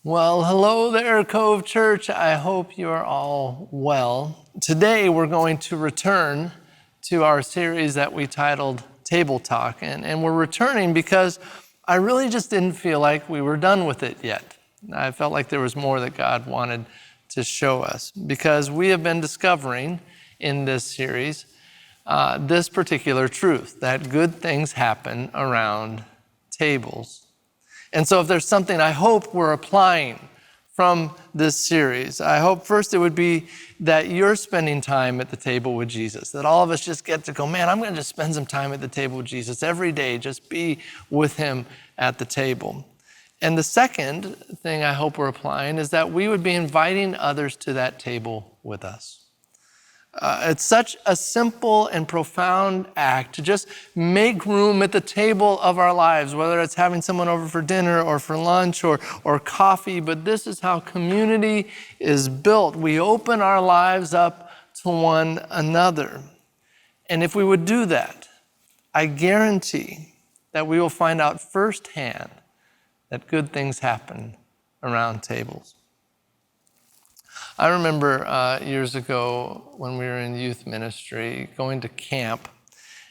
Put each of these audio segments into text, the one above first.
Well, hello there, Cove Church. I hope you're all well. Today, we're going to return to our series that we titled Table Talk. And we're returning because I really just didn't feel like we were done with it yet. I felt like there was more that God wanted to show us because we have been discovering in this series this particular truth, that good things happen around tables. And so if there's something I hope we're applying from this series, I hope first it would be that you're spending time at the table with Jesus, that all of us just get to go, man, I'm going to just spend some time at the table with Jesus every day, just be with him at the table. And the second thing I hope we're applying is that we would be inviting others to that table with us. It's such a simple and profound act to just make room at the table of our lives, whether it's having someone over for dinner or for lunch or coffee, but this is how community is built. We open our lives up to one another. And if we would do that, I guarantee that we will find out firsthand that good things happen around tables. I remember years ago when we were in youth ministry going to camp,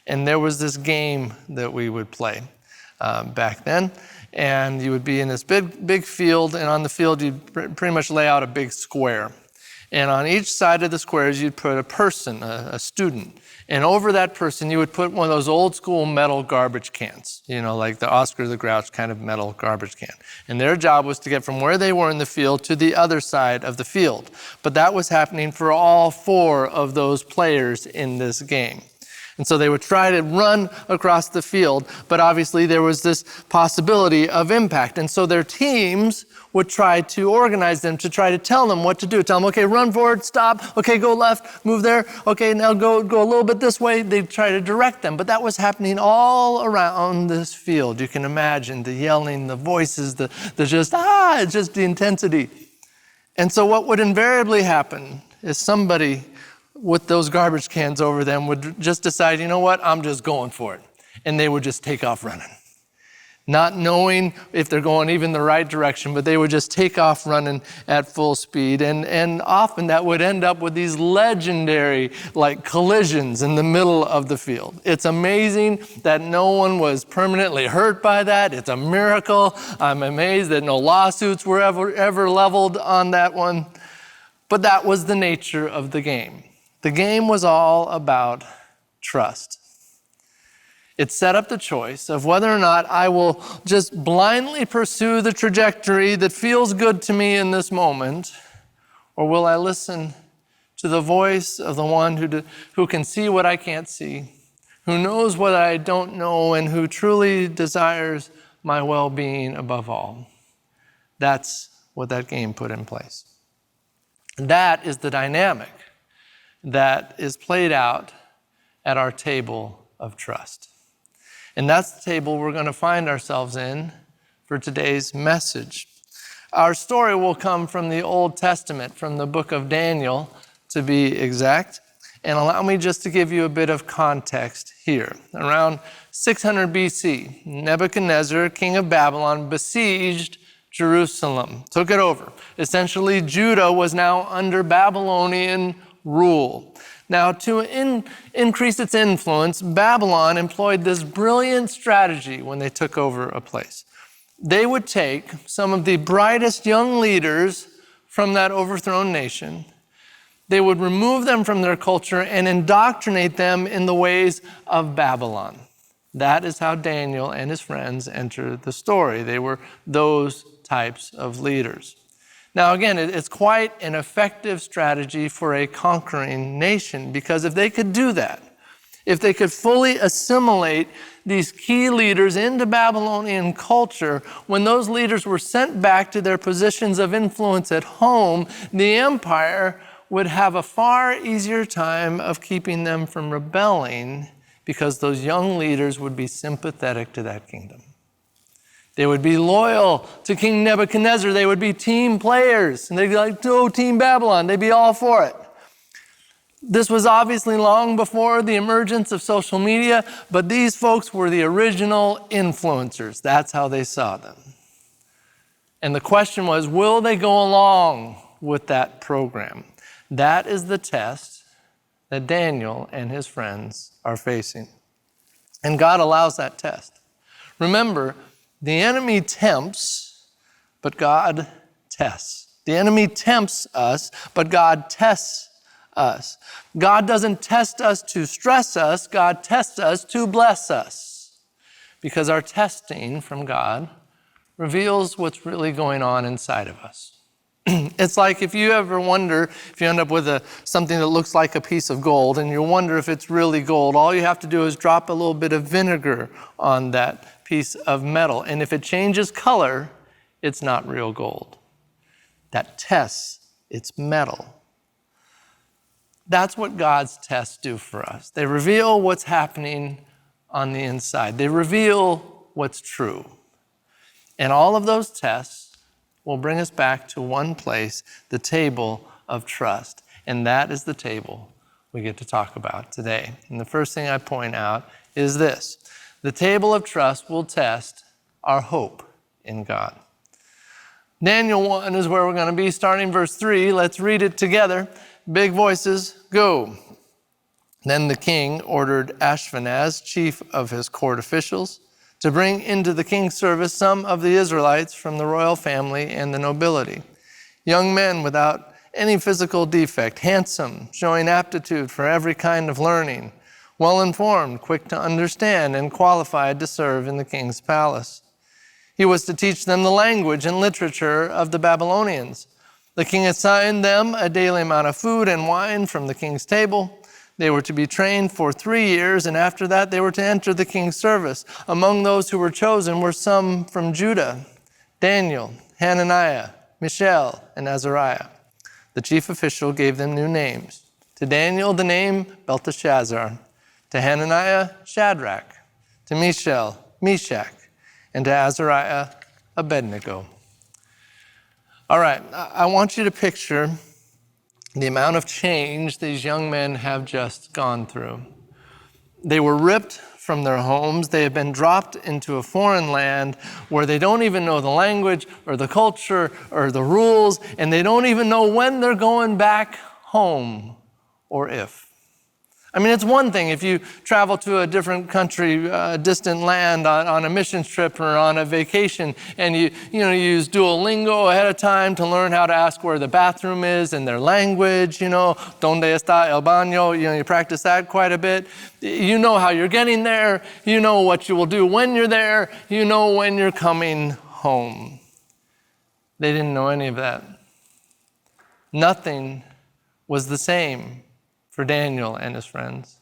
and there was this game that we would play back then. And you would be in this big field, and on the field you'd pretty much lay out a big square. And on each side of the squares you'd put a person, a student. And over that person you would put one of those old school metal garbage cans, like the Oscar the Grouch kind of metal garbage can. And their job was to get from where they were in the field to the other side of the field. But that was happening for all four of those players in this game. And so they would try to run across the field, but obviously there was this possibility of impact. And so their teams would try to organize them to try to tell them what to do. Tell them, okay, run forward, stop, okay, go left, move there, okay, now go a little bit this way. They'd try to direct them, but that was happening all around this field. You can imagine the yelling, the voices, it's just the intensity. And so what would invariably happen is somebody with those garbage cans over them would just decide, you know what, I'm just going for it. And they would just take off running. Not knowing if they're going even the right direction, but they would just take off running at full speed. And often that would end up with these legendary collisions in the middle of the field. It's amazing that no one was permanently hurt by that. It's a miracle. I'm amazed that no lawsuits were ever leveled on that one. But that was the nature of the game. The game was all about trust. It set up the choice of whether or not I will just blindly pursue the trajectory that feels good to me in this moment, or will I listen to the voice of the one who can see what I can't see, who knows what I don't know, and who truly desires my well-being above all. That's what that game put in place. That is the dynamic that is played out at our table of trust. And that's the table we're going to find ourselves in for today's message. Our story will come from the Old Testament, from the book of Daniel, to be exact. And allow me just to give you a bit of context here. Around 600 BC, Nebuchadnezzar, king of Babylon, besieged Jerusalem, took it over. Essentially, Judah was now under Babylonian rule. Now, to increase its influence, Babylon employed this brilliant strategy when they took over a place. They would take some of the brightest young leaders from that overthrown nation. They would remove them from their culture and indoctrinate them in the ways of Babylon. That is how Daniel and his friends entered the story. They were those types of leaders. Now, again, it's quite an effective strategy for a conquering nation, because if they could do that, if they could fully assimilate these key leaders into Babylonian culture, when those leaders were sent back to their positions of influence at home, the empire would have a far easier time of keeping them from rebelling, because those young leaders would be sympathetic to that kingdom. They would be loyal to King Nebuchadnezzar. They would be team players. And they'd be like, oh, Team Babylon. They'd be all for it. This was obviously long before the emergence of social media, but these folks were the original influencers. That's how they saw them. And the question was, will they go along with that program? That is the test that Daniel and his friends are facing. And God allows that test. Remember, the enemy tempts, but God tests. The enemy tempts us, but God tests us. God doesn't test us to stress us. God tests us to bless us. Because our testing from God reveals what's really going on inside of us. It's like if you ever wonder, if you end up with something that looks like a piece of gold and you wonder if it's really gold, all you have to do is drop a little bit of vinegar on that piece of metal. And if it changes color, it's not real gold. That tests its metal. That's what God's tests do for us. They reveal what's happening on the inside. They reveal what's true. And all of those tests will bring us back to one place, the table of trust. And that is the table we get to talk about today. And the first thing I point out is this. The table of trust will test our hope in God. Daniel 1 is where we're going to be, starting verse 3. Let's read it together. Big voices, go. Then the king ordered Ashpenaz, chief of his court officials, to bring into the king's service some of the Israelites from the royal family and the nobility, young men without any physical defect, handsome, showing aptitude for every kind of learning, well-informed, quick to understand, and qualified to serve in the king's palace. He was to teach them the language and literature of the Babylonians. The king assigned them a daily amount of food and wine from the king's table. They were to be trained for 3 years, and after that they were to enter the king's service. Among those who were chosen were some from Judah: Daniel, Hananiah, Mishael, and Azariah. The chief official gave them new names. To Daniel the name Belteshazzar, to Hananiah Shadrach, to Mishael Meshach, and to Azariah Abednego. All right, I want you to picture the amount of change these young men have just gone through. They were ripped from their homes. They have been dropped into a foreign land where they don't even know the language or the culture or the rules, and they don't even know when they're going back home or if. I mean, it's one thing if you travel to a different country, distant land on a missions trip or on a vacation, and you use Duolingo ahead of time to learn how to ask where the bathroom is in their language, donde está el baño, you practice that quite a bit. You know how you're getting there, you know what you will do when you're there, you know when you're coming home. They didn't know any of that. Nothing was the same for Daniel and his friends.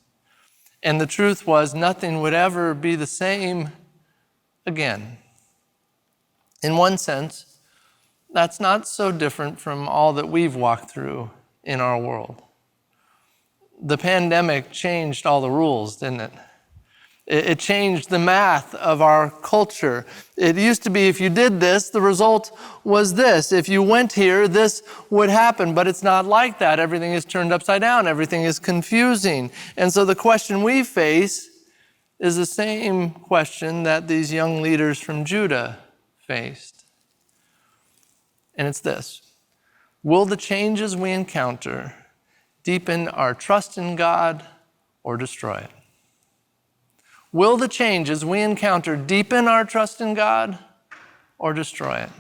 And the truth was, nothing would ever be the same again. In one sense, that's not so different from all that we've walked through in our world. The pandemic changed all the rules, didn't it? It changed the math of our culture. It used to be if you did this, the result was this. If you went here, this would happen. But it's not like that. Everything is turned upside down. Everything is confusing. And so the question we face is the same question that these young leaders from Judah faced. And it's this: will the changes we encounter deepen our trust in God or destroy it? Will the changes we encounter deepen our trust in God or destroy it?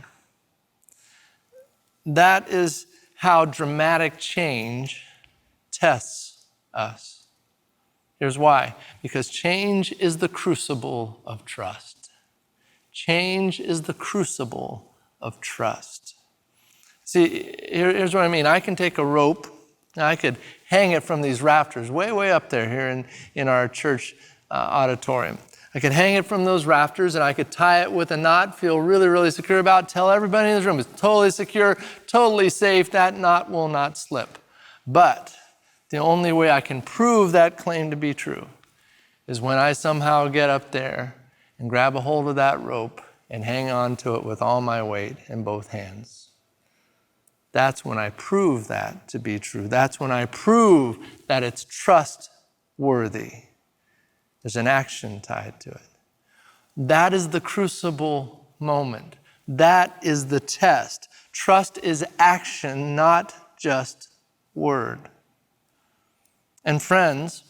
That is how dramatic change tests us. Here's why. Because change is the crucible of trust. Change is the crucible of trust. See, here's what I mean. I can take a rope, and I could hang it from these rafters way, way up there here in our church auditorium. I could hang it from those rafters, and I could tie it with a knot, feel really, really secure about it, tell everybody in this room it's totally secure, totally safe, that knot will not slip. But the only way I can prove that claim to be true is when I somehow get up there and grab a hold of that rope and hang on to it with all my weight in both hands. That's when I prove that to be true. That's when I prove that it's trustworthy. There's an action tied to it. That is the crucible moment. That is the test. Trust is action, not just word. And friends,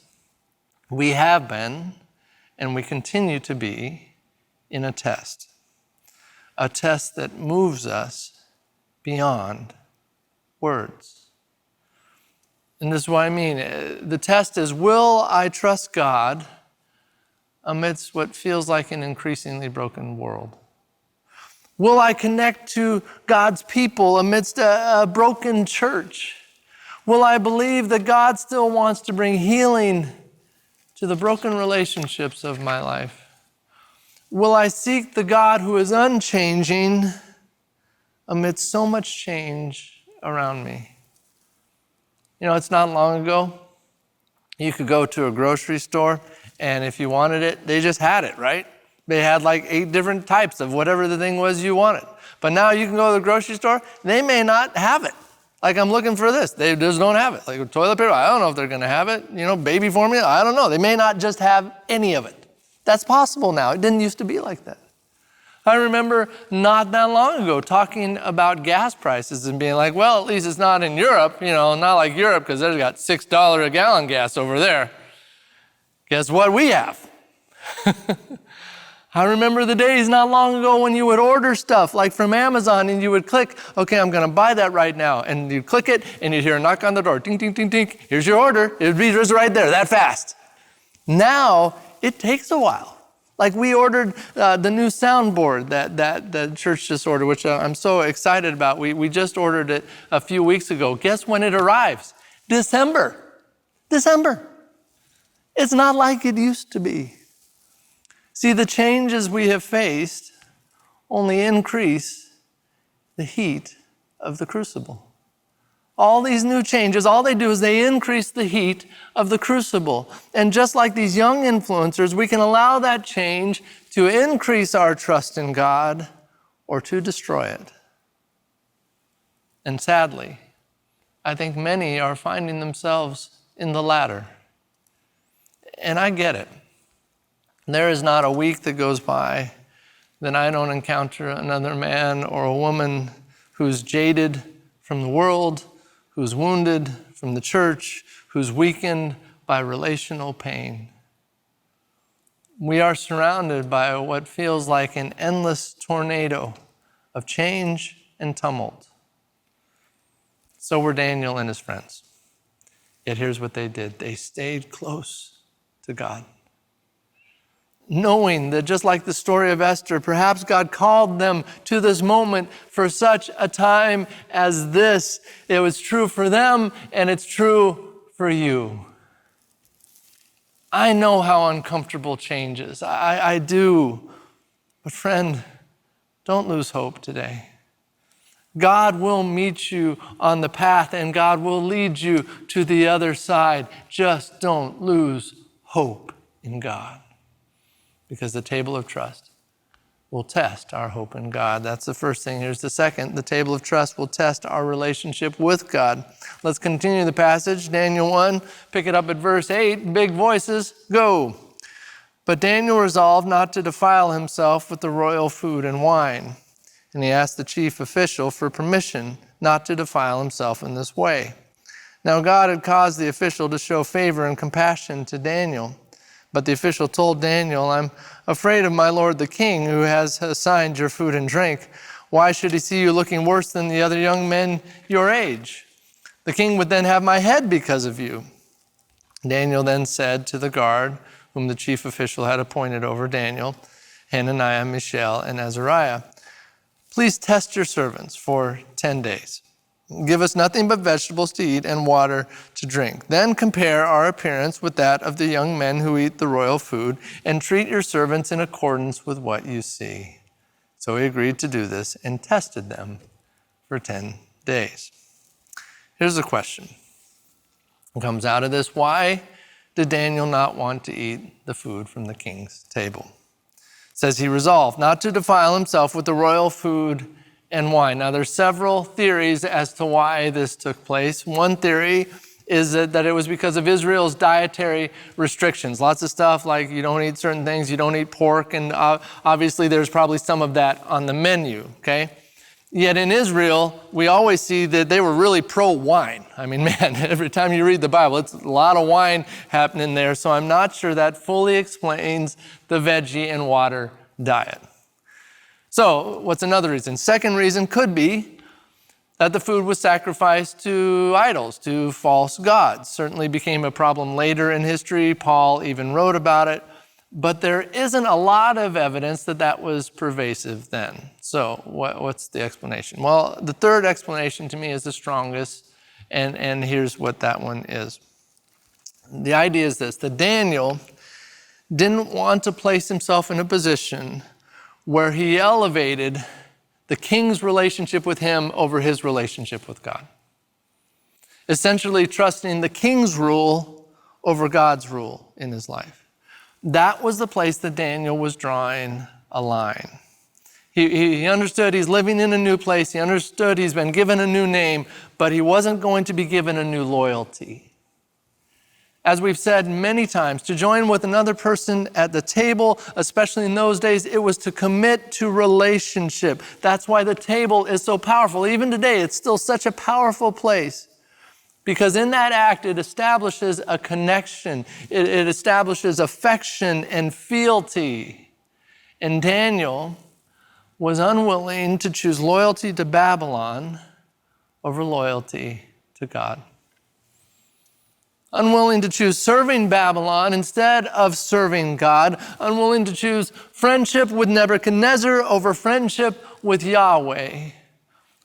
we have been, and we continue to be, in a test that moves us beyond words. And this is what I mean. The test is, will I trust God amidst what feels like an increasingly broken world? Will I connect to God's people amidst a broken church? Will I believe that God still wants to bring healing to the broken relationships of my life? Will I seek the God who is unchanging amidst so much change around me? You know, it's not long ago, you could go to a grocery store, and if you wanted it, they just had it, right? They had like 8 different types of whatever the thing was you wanted. But now you can go to the grocery store, they may not have it. Like, I'm looking for this. They just don't have it. Like toilet paper, I don't know if they're going to have it. You know, baby formula, I don't know. They may not just have any of it. That's possible now. It didn't used to be like that. I remember not that long ago talking about gas prices and being like, well, at least it's not in Europe. You know, not like Europe, because they've got $6 a gallon gas over there. Guess what we have? I remember the days not long ago when you would order stuff like from Amazon and you would click, okay, I'm going to buy that right now. And you'd click it and you'd hear a knock on the door. Ding, ding, ding, ding. Here's your order. It would be just right there, that fast. Now, it takes a while. Like we ordered the new soundboard that the church just ordered, which I'm so excited about. We just ordered it a few weeks ago. Guess when it arrives? December. It's not like it used to be. See, the changes we have faced only increase the heat of the crucible. All these new changes, all they do is they increase the heat of the crucible. And just like these young influencers, we can allow that change to increase our trust in God or to destroy it. And sadly, I think many are finding themselves in the latter. And I get it. There is not a week that goes by that I don't encounter another man or a woman who's jaded from the world, who's wounded from the church, who's weakened by relational pain. We are surrounded by what feels like an endless tornado of change and tumult. So were Daniel and his friends. Yet here's what they did. They stayed close to God, knowing that just like the story of Esther, perhaps God called them to this moment for such a time as this. It was true for them, and it's true for you. I know how uncomfortable change is. I do. But friend, don't lose hope today. God will meet you on the path, and God will lead you to the other side. Just don't lose hope in God, because the table of trust will test our hope in God. That's the first thing. Here's the second. The table of trust will test our relationship with God. Let's continue the passage. Daniel 1, pick it up at verse 8. Big voices, go. But Daniel resolved not to defile himself with the royal food and wine. And he asked the chief official for permission not to defile himself in this way. Now God had caused the official to show favor and compassion to Daniel. But the official told Daniel, I'm afraid of my lord the king, who has assigned your food and drink. Why should he see you looking worse than the other young men your age? The king would then have my head because of you. Daniel then said to the guard, whom the chief official had appointed over Daniel, Hananiah, Mishael, and Azariah, please test your servants for 10 days. Give us nothing but vegetables to eat and water to drink. Then compare our appearance with that of the young men who eat the royal food, and treat your servants in accordance with what you see. So he agreed to do this and tested them for 10 days. Here's the question. It comes out of this. Why did Daniel not want to eat the food from the king's table? It says he resolved not to defile himself with the royal food and wine. Now, there's several theories as to why this took place. One theory is that it was because of Israel's dietary restrictions. Lots of stuff like you don't eat certain things, you don't eat pork, and obviously there's probably some of that on the menu, okay? Yet in Israel, we always see that they were really pro-wine. I mean, man, every time you read the Bible, it's a lot of wine happening there, so I'm not sure that fully explains the veggie and water diet. So what's another reason? Second reason could be that the food was sacrificed to idols, to false gods. Certainly became a problem later in history. Paul even wrote about it. But there isn't a lot of evidence that that was pervasive then. So what's the explanation? Well, the third explanation to me is the strongest, and here's what that one is. The idea is this, that Daniel didn't want to place himself in a position where he elevated the king's relationship with him over his relationship with God. Essentially trusting the king's rule over God's rule in his life. That was the place that Daniel was drawing a line. He understood he's living in a new place. He understood he's been given a new name, but he wasn't going to be given a new loyalty. As we've said many times, to join with another person at the table, especially in those days, it was to commit to relationship. That's why the table is so powerful. Even today, it's still such a powerful place. Because in that act, it establishes a connection. It establishes affection and fealty. And Daniel was unwilling to choose loyalty to Babylon over loyalty to God. Unwilling to choose serving Babylon instead of serving God. Unwilling to choose friendship with Nebuchadnezzar over friendship with Yahweh.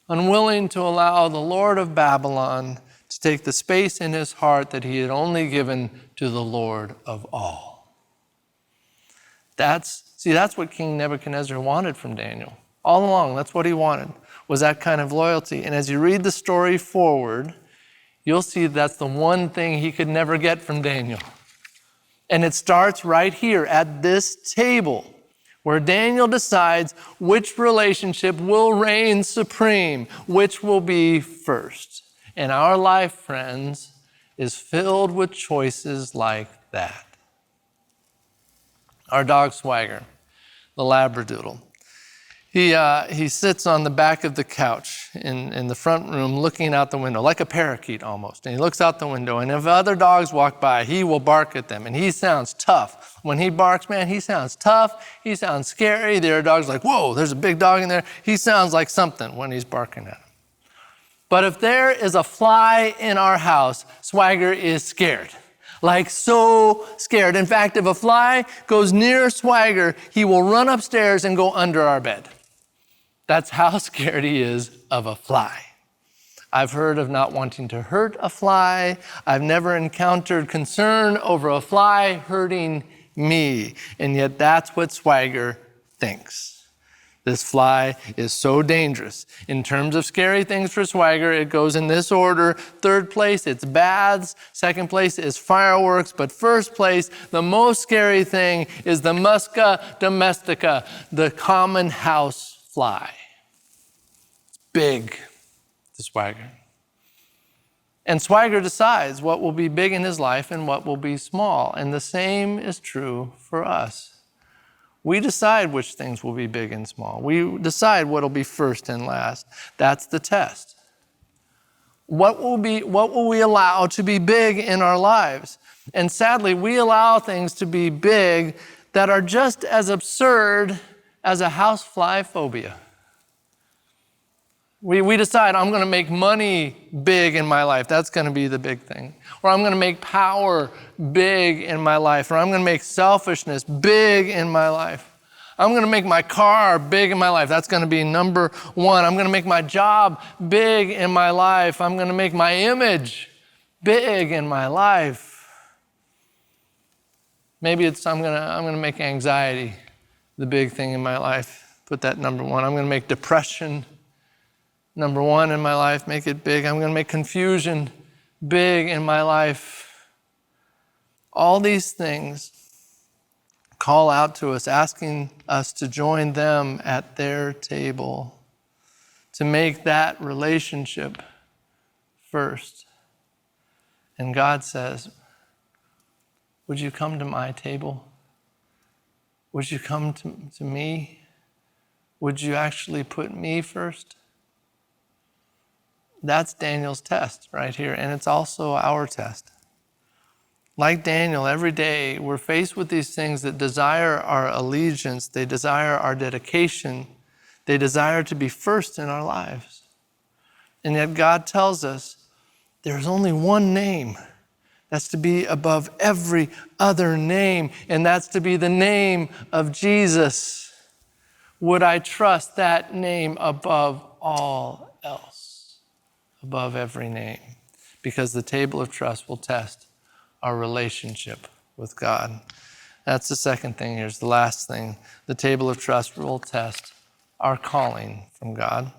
Unwilling to allow the Lord of Babylon to take the space in his heart that he had only given to the Lord of all. That's what King Nebuchadnezzar wanted from Daniel. All along, that's what he wanted, was that kind of loyalty. And as you read the story forward, you'll see that's the one thing he could never get from Daniel. And it starts right here at this table, where Daniel decides which relationship will reign supreme, which will be first. And our life, friends, is filled with choices like that. Our dog Swagger, the Labradoodle, he sits on the back of the couch in the front room looking out the window, like a parakeet almost. And he looks out the window, and if other dogs walk by, he will bark at them. And he sounds tough. When he barks, man, he sounds tough. He sounds scary. The other dog's like, whoa, there's a big dog in there. He sounds like something when he's barking at him. But if there is a fly in our house, Swagger is scared. Like so scared. In fact, if a fly goes near Swagger, he will run upstairs and go under our bed. That's how scared he is of a fly. I've heard of not wanting to hurt a fly. I've never encountered concern over a fly hurting me. And yet that's what Swagger thinks. This fly is so dangerous. In terms of scary things for Swagger, it goes in this order. Third place, it's baths. Second place is fireworks. But first place, the most scary thing is the Musca domestica, the common house fly. It's big to Swagger. And Swagger decides what will be big in his life and what will be small. And the same is true for us. We decide which things will be big and small. We decide what will be first and last. That's the test. What will we allow to be big in our lives? And sadly, we allow things to be big that are just as absurd as a housefly phobia. We decide I'm going to make money big in my life. That's going to be the big thing. Or I'm going to make power big in my life. Or I'm going to make selfishness big in my life. I'm going to make my car big in my life. That's going to be number one. I'm going to make my job big in my life. I'm going to make my image big in my life. Maybe I'm going to make anxiety the big thing in my life. Put that number one. I'm going to make depression number one in my life, make it big. I'm going to make confusion big in my life. All these things call out to us, asking us to join them at their table, to make that relationship first. And God says, would you come to my table? Would you come to me? Would you actually put me first? That's Daniel's test right here, and it's also our test. Like Daniel, every day we're faced with these things that desire our allegiance, they desire our dedication, they desire to be first in our lives. And yet God tells us there's only one name that's to be above every other name, and that's to be the name of Jesus. Would I trust that name above all else, above every name? Because the table of trust will test our relationship with God. That's the second thing. Here's the last thing. The table of trust will test our calling from God.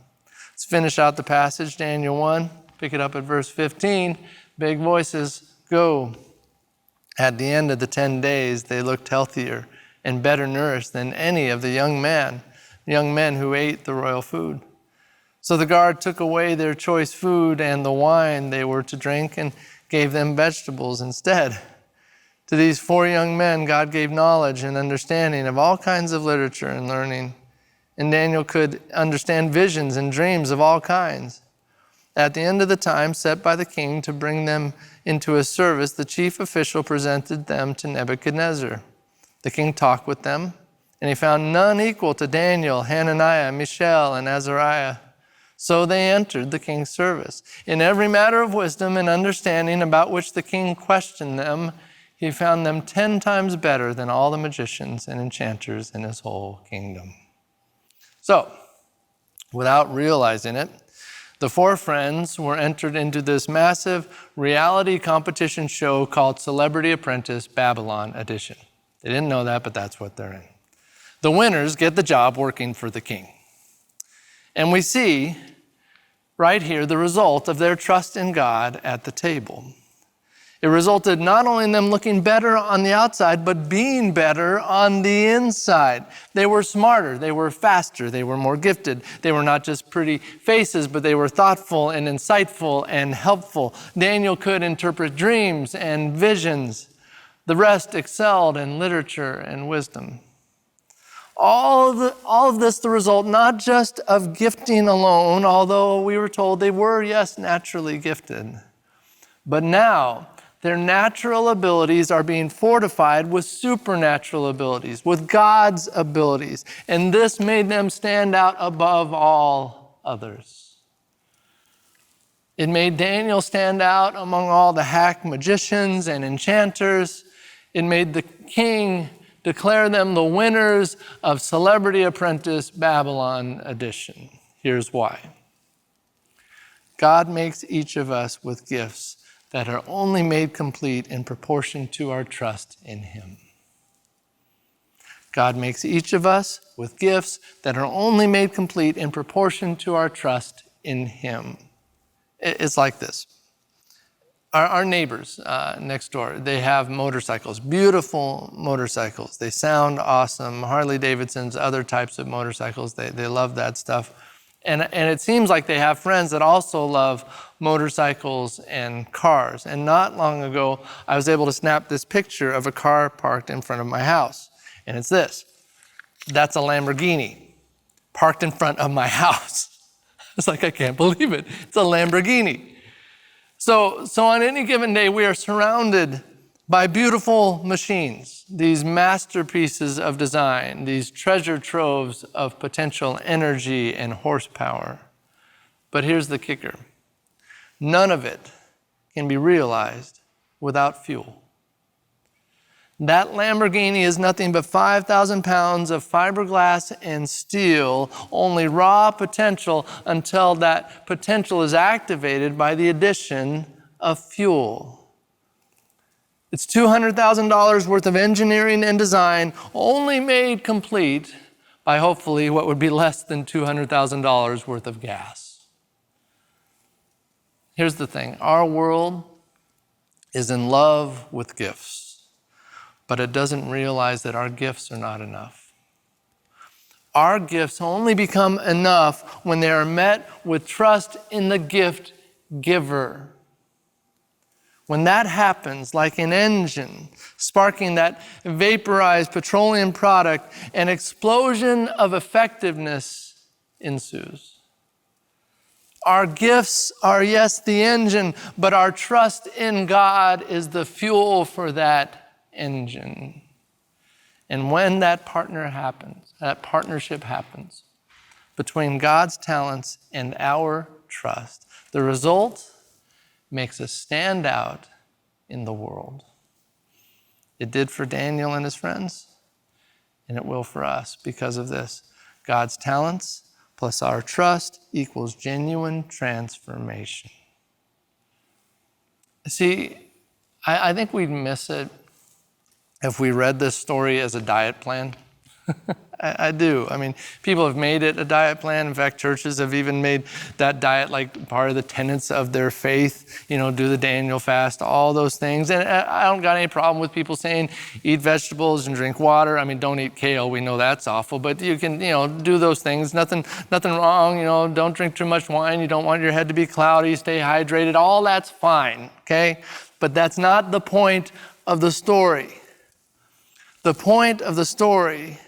Let's finish out the passage, Daniel 1. Pick it up at verse 15. Big voices, go. At the end of the 10 days, they looked healthier and better nourished than any of the young men who ate the royal food. So the guard took away their choice food and the wine they were to drink and gave them vegetables instead. To these 4 young men, God gave knowledge and understanding of all kinds of literature and learning. And Daniel could understand visions and dreams of all kinds. At the end of the time set by the king to bring them into his service, the chief official presented them to Nebuchadnezzar. The king talked with them, and he found none equal to Daniel, Hananiah, Mishael, and Azariah. So they entered the king's service. In every matter of wisdom and understanding about which the king questioned them, he found them 10 times better than all the magicians and enchanters in his whole kingdom. So, without realizing it, the 4 friends were entered into this massive reality competition show called Celebrity Apprentice Babylon Edition. They didn't know that, but that's what they're in. The winners get the job working for the king. And we see right here the result of their trust in God at the table. It resulted not only in them looking better on the outside, but being better on the inside. They were smarter, they were faster, they were more gifted. They were not just pretty faces, but they were thoughtful and insightful and helpful. Daniel could interpret dreams and visions. The rest excelled in literature and wisdom. All of this, the result not just of gifting alone, although we were told they were, yes, naturally gifted, but now their natural abilities are being fortified with supernatural abilities, with God's abilities. And this made them stand out above all others. It made Daniel stand out among all the hack magicians and enchanters. It made the king declare them the winners of Celebrity Apprentice Babylon Edition. Here's why. God makes each of us with gifts that are only made complete in proportion to our trust in Him. God makes each of us with gifts that are only made complete in proportion to our trust in Him. It's like this. Our neighbors next door, they have motorcycles, beautiful motorcycles. They sound awesome. Harley Davidsons, other types of motorcycles, they love that stuff. And it seems like they have friends that also love motorcycles and cars. And not long ago, I was able to snap this picture of a car parked in front of my house. And it's this. That's a Lamborghini parked in front of my house. It's like, I can't believe it. It's a Lamborghini. So on any given day, we are surrounded by beautiful machines, these masterpieces of design, these treasure troves of potential energy and horsepower. But here's the kicker. None of it can be realized without fuel. That Lamborghini is nothing but 5,000 pounds of fiberglass and steel, only raw potential until that potential is activated by the addition of fuel. It's $200,000 worth of engineering and design, only made complete by hopefully what would be less than $200,000 worth of gas. Here's the thing. Our world is in love with gifts, but it doesn't realize that our gifts are not enough. Our gifts only become enough when they are met with trust in the gift giver. When that happens, like an engine sparking that vaporized petroleum product, an explosion of effectiveness ensues. Our gifts are, yes, the engine, but our trust in God is the fuel for that engine. And when that partnership happens between God's talents and our trust, the result makes us stand out in the world. It did for Daniel and his friends, and it will for us because of this. God's talents plus our trust equals genuine transformation. See, I think we'd miss it if we read this story as a diet plan. I do. I mean, people have made it a diet plan. In fact, churches have even made that diet like part of the tenets of their faith. You know, do the Daniel fast, all those things. And I don't got any problem with people saying eat vegetables and drink water. I mean, don't eat kale. We know that's awful. But you can, do those things. Nothing wrong. Don't drink too much wine. You don't want your head to be cloudy. Stay hydrated. All that's fine, okay? But that's not the point of the story. The point of the story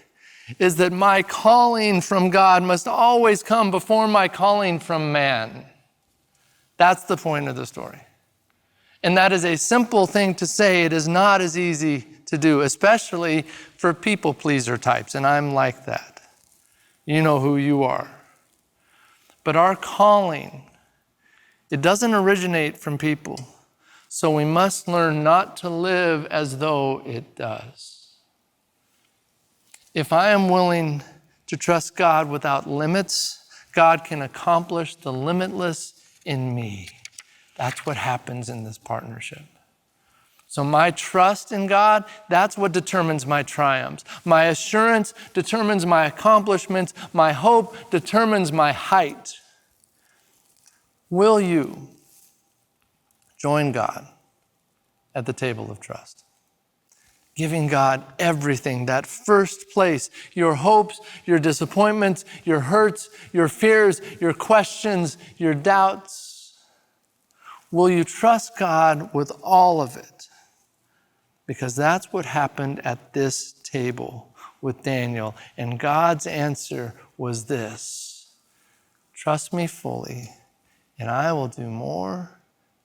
is that my calling from God must always come before my calling from man. That's the point of the story. And that is a simple thing to say. It is not as easy to do, especially for people pleaser types. And I'm like that. You know who you are. But our calling, it doesn't originate from people. So we must learn not to live as though it does. If I am willing to trust God without limits, God can accomplish the limitless in me. That's what happens in this partnership. So my trust in God, that's what determines my triumphs. My assurance determines my accomplishments. My hope determines my height. Will you join God at the table of trust? Giving God everything, that first place, your hopes, your disappointments, your hurts, your fears, your questions, your doubts. Will you trust God with all of it? Because that's what happened at this table with Daniel. And God's answer was this: trust me fully, and I will do more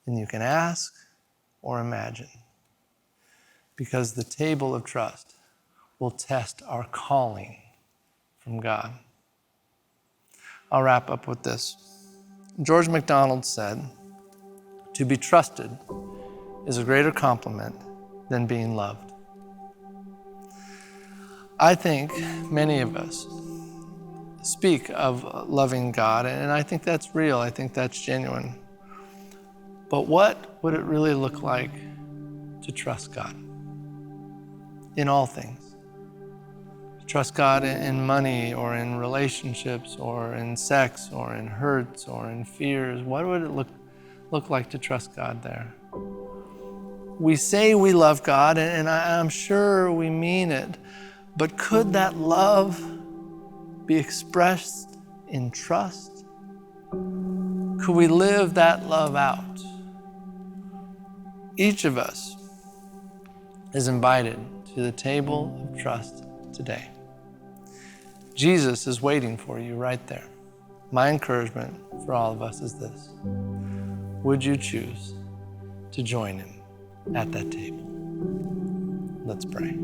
than you can ask or imagine. Because the table of trust will test our calling from God. I'll wrap up with this. George MacDonald said, "To be trusted is a greater compliment than being loved." I think many of us speak of loving God, and I think that's real. I think that's genuine. But what would it really look like to trust God in all things? To trust God in money or in relationships or in sex or in hurts or in fears. What would it look like to trust God there? We say we love God, and I'm sure we mean it, but could that love be expressed in trust? Could we live that love out? Each of us is invited to the table of trust today. Jesus is waiting for you right there. My encouragement for all of us is this: would you choose to join him at that table? Let's pray.